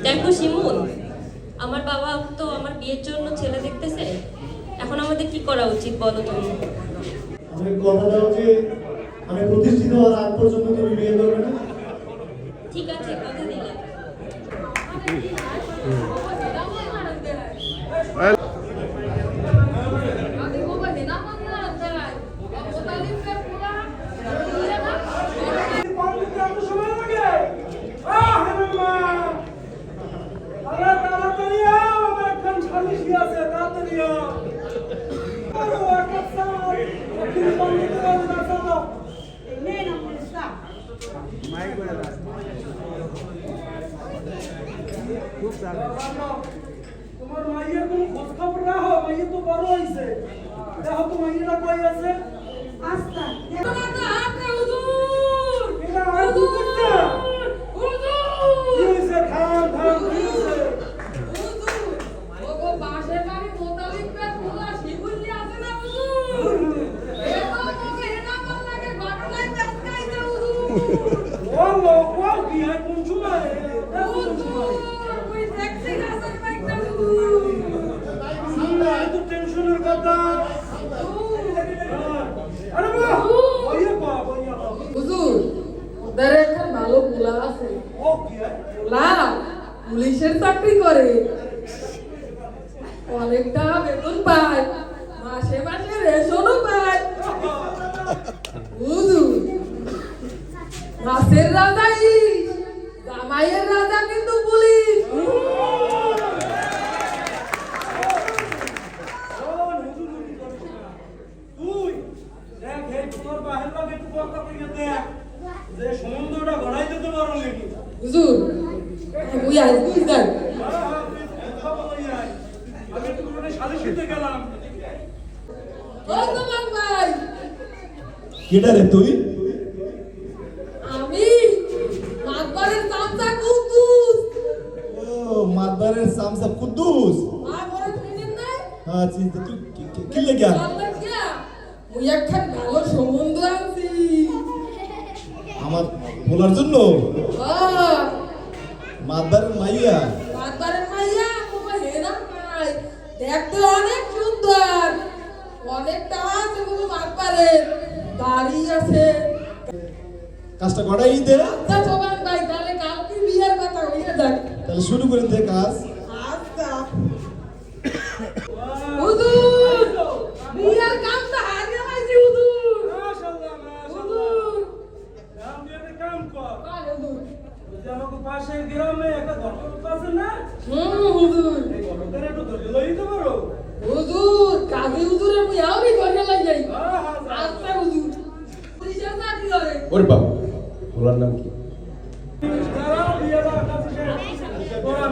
দেখো শিমুল, আমার বাবা তো আমার বিয়ের জন্য ছেলে দেখতেছে। এখন আমাদের কি করা উচিত বলো তুমি? আমি কথা দাও যে আমি প্রতিষ্ঠিত হওয়ার আগ পর্যন্ত তুমি বিয়ে করবে না। ঠিক আছে, কথা দিলাম। তোমার মাইয়ের কোনো খোঁজ খবর রাখো, মাইয়ে তো বড় হয়েছে, দেখো তো মাইয়েরা কই আছে। আস্তা পুলিশের চাকরি করে, অনেক টাকা বেতন পায়, মাসে মাসে রেশনও পায়। হুজুর মাসের রাজা জামাইয়ের রাজা কিন্তু পুলিশ। তুই দেখ এই তোমার বাহির লোক একটু কথা কইয়া দেখ যে সমুদ্রটা ঘোরাই দিতে পারো নাকি। হুজুর তুই আসবি দেখ। আমি একটু করে সালিশ দিতে গেলাম। ভাই কেডা রে তুই? আমি মাতবারের চামচা কুদ্দুস। ও মাতবারের চামচা কুদ্দুস। মা বড় চিনেন না? হ্যাঁ চিনতে। তুই কি লাগা? মুই একখান ভালো সম্বন্ধ আনছি আমার বলার জন্য। হ্যাঁ মাতবারের মাইয়া। মাতবারের মাইয়া তোমা হেরা নাই, দেখতে অনেক সুন্দর, অনেক টাকা আছে কোনো মাতবারের, বাড়ি আছে। কাজটা করাই দে। আচ্ছা সোবান ভাই, তাহলে কালকে বিয়ের কথা হইয়া যাক। তাহলে শুরু করে দে কাজ। আচ্ছা হুজুর বিয়ের কামটা হারিয়ে পাইছি হুজুর। মাশাআল্লাহ মাশাআল্লাহ। নাম দিয়ে কাম কর। হুজুর যে আমাকে পাশে গ্রামে একটা দরকার আছে না? হুজুর এই দরকার একটু ধরে লই দিতে পারো। হুজুর কাজী হুজুরের মুই আউরি করে লাগাই। হ্যাঁ হ্যাঁ আচ্ছা হুজুর পুলিশের চাকরি করে। ওরে বাবা, ওনার নাম কি? দাঁড়াও বিয়েটা কাছে করান।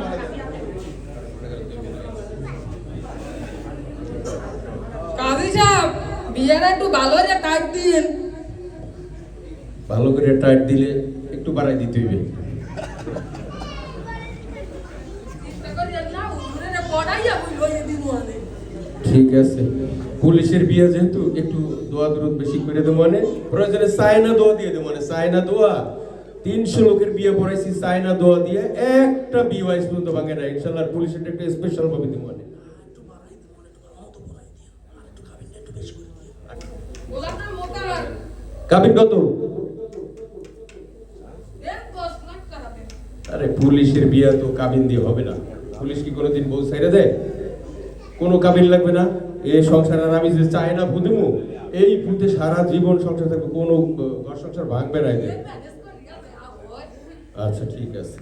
কাজী সাহেব বিয়েটা একটু ভালো করে কাট দিন। ভালো করে টাইট দিলে একটু বাড়াই দিতে হইবে। চেষ্টা করি না হুজুরের পড়াইয়া বই লইয়ে দিব মানে। ঠিক আছে, পুলিশের বিয়ে যেহেতু একটু দোয়া দরুদ বেশি করে দেবো, মানে প্রয়োজনে সাইনা দোয়া দিয়ে দেবো, মানে সাইনা দোয়া 300 লোকের বিয়ে পড়াইছি সাইনা দোয়া দিয়ে, একটা বিয়ে ওয়াইস পর্যন্ত ভাঙে না ইনশাআল্লাহ। পুলিশের একটা স্পেশাল ভাবে দেবো, মানে গোলাটা মোতার কাবিন কত? 10 লাখ টাকা দেন। আরে পুলিশের বিয়ে তো কাবিন দিয়ে হবে না। পুলিশ কি কোনোদিন বউ ছাইড়ে দেয়? কোনো কাবিন লাগবে না। এই সংসার আর আমি যে চাই না ভুদিমু, এই ভূতে সারা জীবন সংসার থাকবে, কোনো ঘর সংসার ভাঙবে না এদের। আচ্ছা ঠিক আছে।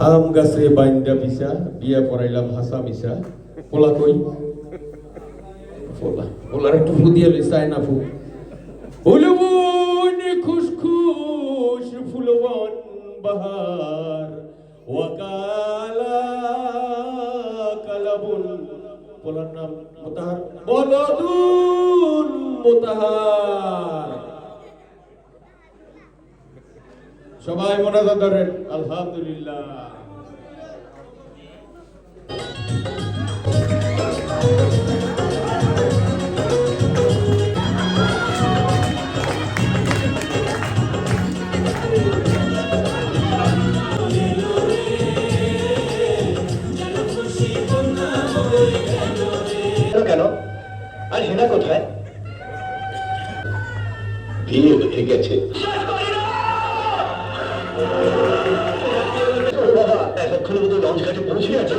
আম গাছে বাইন্দা পিসা বিয়া পড়াইলাম হাসা মিশা, পোলা কই? পোলা পোলার একটু ফু দিয়ে চাই না ফু। ফুলবন খুশখুশ ফুলবন বাহার ওয়াকালা কালাবুল, পোলার নাম মোতাহার, বলদুল মোতাহার। সবাই মোনাজাত করেন আলহামদুলিল্লাহ। আর হেনা কোথায়? বিয়ে হয়ে গেছে। বাবা এতক্ষণের মতো লঞ্চ ঘাটে পৌঁছে আছে।